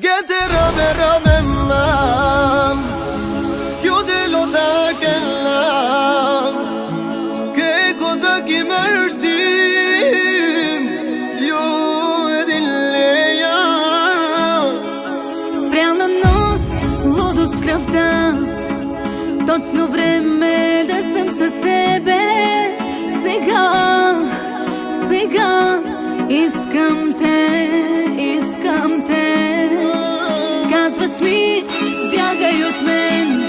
Gete rame rame mam Chiudilo ta kellam Ke koda ki mërsim Ju edin leja Спряла нощ, лудо с кръвта. Точно време да съм с тебе. Сега, сега искам те, искам те. Казваш ми, бягай от мен,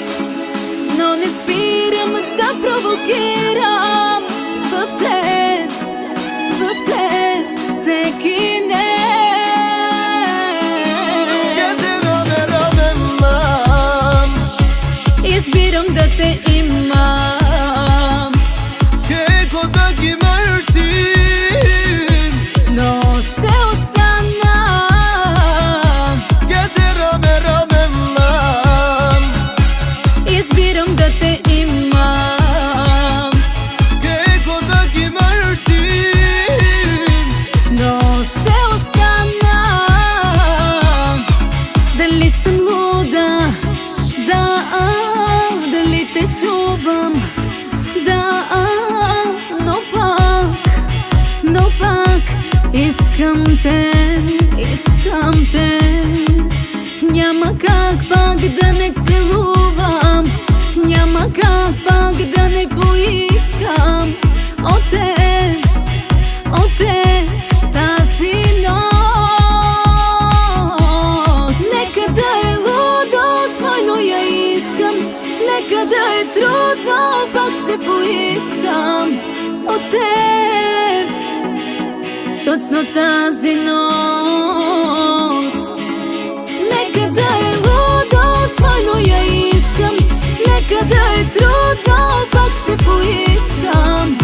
но не спирам да провокирам в те, всеки ден. Gete rame rame mam Избирам да те имам, Ke koda ki mërsim но ще остана. Gete rame rame mam Избирам да те имам, Ke koda ki mërsim но ще остана. Дали съм луда? Да, дали те чувам? Да, но пак искам те, искам те. Няма как пак да не целувам, няма как пак да не поискам от те, тази нощ. Нека да е лудост, но я искам. Нека да е трудно, пак ще поискам от теб точно тази нощ. Нека да е лудост, но я искам. Нека да е трудно, пак ще поискам